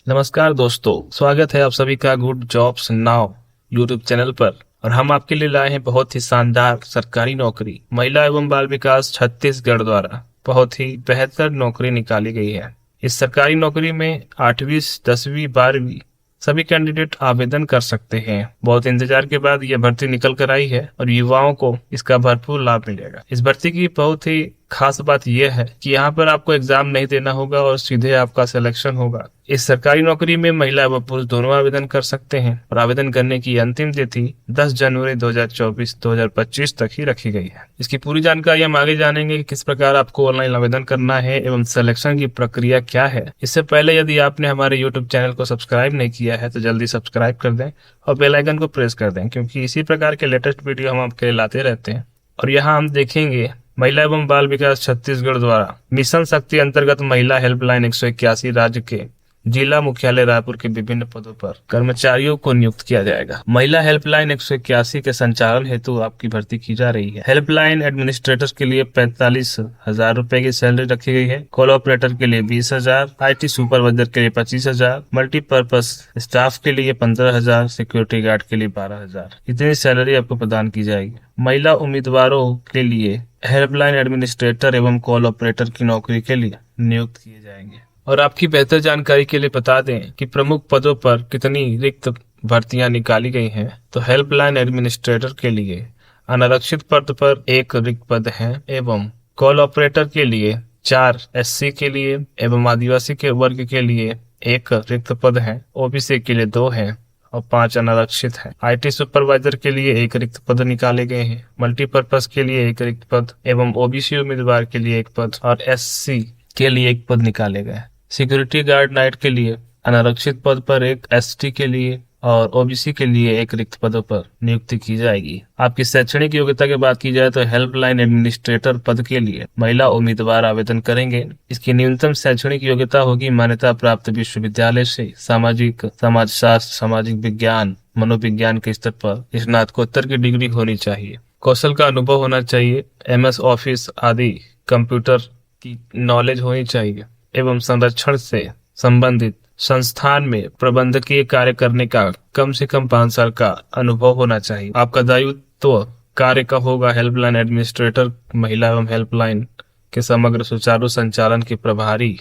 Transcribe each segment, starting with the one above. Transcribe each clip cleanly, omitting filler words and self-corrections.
नमस्कार दोस्तों, स्वागत है आप सभी का good jobs now YouTube channel पर। और हम आपके लिए लाए हैं बहुत ही शानदार सरकारी नौकरी। महिला एवं बाल विकास छत्तीसगढ़ द्वारा बहुत ही बेहतर नौकरी निकाली गई है। इस सरकारी नौकरी में 8वीं 10वीं 12वीं सभी कैंडिडेट आवेदन कर सकते हैं। बहुत इंतजार के बाद यह भर्ती निकल कर आई है और युवाओं को इसका भरपूर लाभ मिलेगा। इस भर्ती की बहुत ही खास बात यह है कि यहाँ पर आपको एग्जाम नहीं देना होगा और सीधे आपका सिलेक्शन होगा। इस सरकारी नौकरी में महिला एवं पुरुष दोनों आवेदन कर सकते हैं और आवेदन करने की अंतिम तिथि 10 जनवरी 2024-2025 तक ही रखी गई है। इसकी पूरी जानकारी हम आगे जानेंगे कि किस प्रकार आपको ऑनलाइन आवेदन करना है एवं सिलेक्शन की प्रक्रिया क्या है। इससे पहले यदि आपने हमारे यूट्यूब चैनल को सब्सक्राइब नहीं किया है तो जल्दी सब्सक्राइब कर दें और बेल आइकन को प्रेस कर दें, क्योंकि इसी प्रकार के लेटेस्ट वीडियो हम आपके लिए लाते रहते हैं। और यहाँ हम देखेंगे महिला एवं बाल विकास छत्तीसगढ़ द्वारा मिशन शक्ति अंतर्गत महिला हेल्पलाइन 181 राज्य के जिला मुख्यालय रायपुर के विभिन्न पदों पर कर्मचारियों को नियुक्त किया जाएगा। महिला हेल्पलाइन 181 के संचालन हेतु आपकी भर्ती की जा रही है। हेल्पलाइन एडमिनिस्ट्रेटर के लिए 45,000 रुपए की सैलरी रखी गई है। कॉल ऑपरेटर के लिए 20,000, IT सुपरवाइजर के लिए 25,000, मल्टीपर्पज स्टाफ के लिए 15,000, सिक्योरिटी गार्ड के लिए 12,000। इतनी सैलरी आपको प्रदान की जाएगी। महिला उम्मीदवारों के लिए हेल्पलाइन एडमिनिस्ट्रेटर एवं कॉल ऑपरेटर की नौकरी के लिए नियुक्त किए जाएंगे। और आपकी बेहतर जानकारी के लिए बता दें कि प्रमुख पदों पर कितनी रिक्त भर्तियां निकाली गई हैं। तो हेल्पलाइन एडमिनिस्ट्रेटर के लिए अनारक्षित पद पर 1 रिक्त पद है एवं कॉल ऑपरेटर के लिए 4, SC के लिए एवं आदिवासी के वर्ग के लिए 1 रिक्त पद है, OBC के लिए 2 है और 5 अनारक्षित है। IT सुपरवाइजर के लिए 1 रिक्त पद निकाले गए हैं। मल्टीपर्पज के लिए 1 रिक्त पद एवं OBC उम्मीदवार के लिए 1 पद और SC के लिए 1 पद निकाले गए। सिक्योरिटी गार्ड नाइट के लिए अनारक्षित पद पर 1, ST के लिए और OBC के लिए 1 रिक्त पदों पर नियुक्ति की जाएगी। आपकी शैक्षणिक योग्यता की बात की जाए तो हेल्पलाइन एडमिनिस्ट्रेटर पद के लिए महिला उम्मीदवार आवेदन करेंगे। इसकी न्यूनतम शैक्षणिक योग्यता होगी मान्यता प्राप्त विश्वविद्यालय से समाजशास्त्र, सामाजिक विज्ञान, मनोविज्ञान के स्तर पर स्नातकोत्तर की डिग्री होनी चाहिए। कौशल का अनुभव होना चाहिए। MS ऑफिस आदि कंप्यूटर की नॉलेज होनी चाहिए एवं संरक्षण से संबंधित संस्थान में प्रबंधकीय कार्य करने का कम से कम 5 साल का अनुभव होना चाहिए। आपका दायित्व कार्य का होगा हेल्पलाइन एडमिनिस्ट्रेटर महिला एवं हेल्पलाइन के समग्र सुचारू संचालन के प्रभारी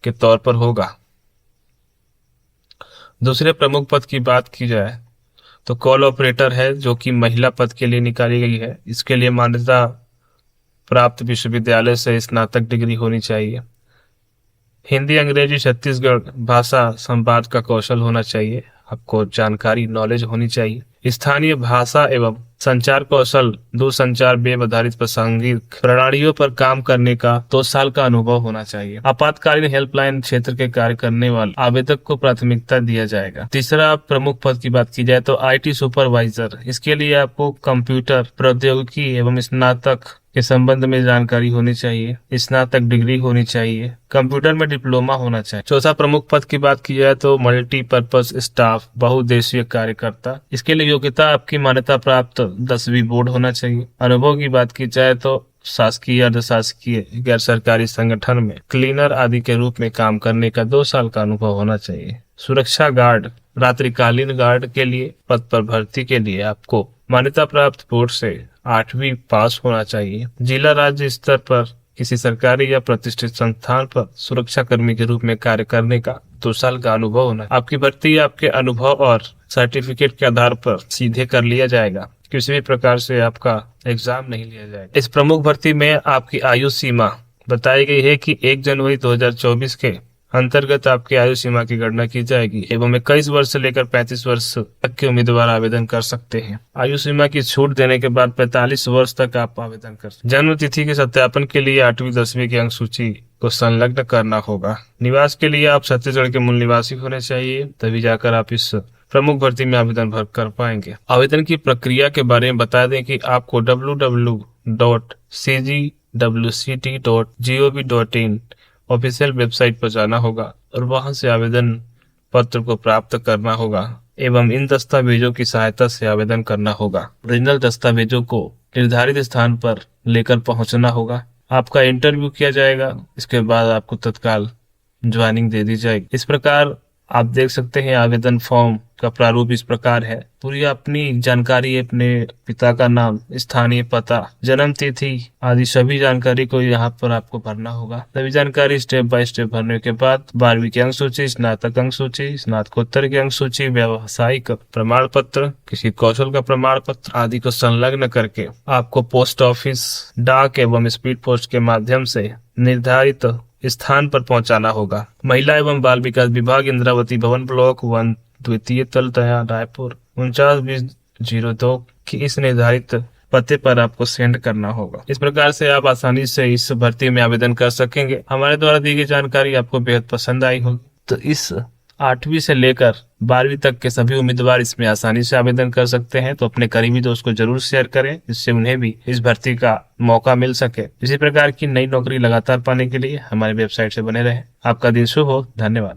के तौर पर होगा। दूसरे प्रमुख पद की बात की जाए तो कॉल ऑपरेटर है, जो कि महिला पद के लिए निकाली गई है। इसके लिए मान्यता प्राप्त विश्वविद्यालय से स्नातक डिग्री होनी चाहिए। हिंदी, अंग्रेजी, छत्तीसगढ़ भाषा संवाद का कौशल होना चाहिए। आपको जानकारी नॉलेज होनी चाहिए। स्थानीय भाषा एवं संचार कौशल, दूरसंचार वेब आधारित प्रासंगिक प्रणालियों पर काम करने का 2 साल का अनुभव होना चाहिए। आपातकालीन हेल्पलाइन क्षेत्र के कार्य करने वाले आवेदक को प्राथमिकता दिया जाएगा। तीसरा प्रमुख पद की बात की जाए तो IT सुपरवाइजर। इसके लिए आपको कंप्यूटर प्रौद्योगिकी एवं स्नातक के संबंध में जानकारी होनी चाहिए। स्नातक डिग्री होनी चाहिए। कंप्यूटर में डिप्लोमा होना चाहिए। चौथा प्रमुख पद की बात की जाए तो मल्टीपर्पज स्टाफ, बहुउद्देशीय कार्यकर्ता। इसके लिए योग्यता आपकी मान्यता प्राप्त 10वीं बोर्ड होना चाहिए। अनुभव की बात की जाए तो शासकीय, अर्धशासकीय, गैर सरकारी संगठन में क्लीनर आदि के रूप में काम करने का 2 साल का अनुभव होना चाहिए। सुरक्षा गार्ड, रात्रिकालीन गार्ड के लिए पद पर भर्ती के लिए आपको मान्यता प्राप्त बोर्ड से 8वीं पास होना चाहिए। जिला राज्य स्तर पर किसी सरकारी या प्रतिष्ठित संस्थान पर सुरक्षा कर्मी के रूप में कार्य करने का 2 साल का अनुभव होना। आपकी भर्ती आपके अनुभव और सर्टिफिकेट के आधार पर सीधे कर लिया जाएगा। किसी भी प्रकार से आपका एग्जाम नहीं लिया जाएगा। इस प्रमुख भर्ती में आपकी आयु सीमा बताई गई है कि 1 जनवरी 2024 के अंतर्गत आपकी आयु सीमा की गणना की जाएगी एवं 21 वर्ष से लेकर 35 वर्ष तक के उम्मीदवार आवेदन कर सकते हैं। आयु सीमा की छूट देने के बाद 45 वर्ष तक आप आवेदन कर सकते हैं। जन्म तिथि के सत्यापन के लिए 8वीं 10वीं की अंक सूची को संलग्न करना होगा। निवास के लिए आप छत्तीसगढ़ के मूल निवासी होने चाहिए, तभी जाकर आप इस प्रमुख भर्ती में आवेदन भर कर पाएंगे। आवेदन की प्रक्रिया के बारे में बता दें कि आपको www.cgwct.gov.in ऑफिशियल वेबसाइट पर जाना होगा और वहां से आवेदन पत्र को प्राप्त करना होगा एवं इन दस्तावेजों की सहायता से आवेदन करना होगा। ओरिजिनल दस्तावेजों को निर्धारित स्थान पर लेकर पहुंचना होगा। आपका इंटरव्यू किया जाएगा। इसके बाद आपको तत्काल ज्वाइनिंग दे दी जाएगी। इस प्रकार आप देख सकते हैं आवेदन फॉर्म का प्रारूप इस प्रकार है। पूरी अपनी जानकारी, अपने पिता का नाम, स्थानीय पता, जन्म तिथि आदि सभी जानकारी को यहाँ पर आपको भरना होगा। सभी जानकारी स्टेप बाय स्टेप भरने के बाद 12वीं की अंक सूची, स्नातक अंक सूची, स्नातकोत्तर की अंक सूची, व्यावसायिक प्रमाण पत्र, किसी कौशल का प्रमाण पत्र आदि को संलग्न करके आपको पोस्ट ऑफिस, डाक एवं स्पीड पोस्ट के माध्यम से निर्धारित स्थान पर पहुंचाना होगा। महिला एवं बाल विकास विभाग, इंद्रावती भवन, ब्लॉक 1, द्वितीय तल, रायपुर 4920 की इस निर्धारित पते पर आपको सेंड करना होगा। इस प्रकार से आप आसानी से इस भर्ती में आवेदन कर सकेंगे। हमारे द्वारा दी गई जानकारी आपको बेहद पसंद आई होगी, तो इस 8वीं से लेकर 12वीं तक के सभी उम्मीदवार इसमें आसानी से आवेदन कर सकते हैं। तो अपने करीबी दोस्त को जरूर शेयर करें, जिससे उन्हें भी इस भर्ती का मौका मिल सके। इसी प्रकार की नई नौकरी लगातार पाने के लिए हमारे वेबसाइट से बने रहें। आपका दिन शुभ हो। धन्यवाद।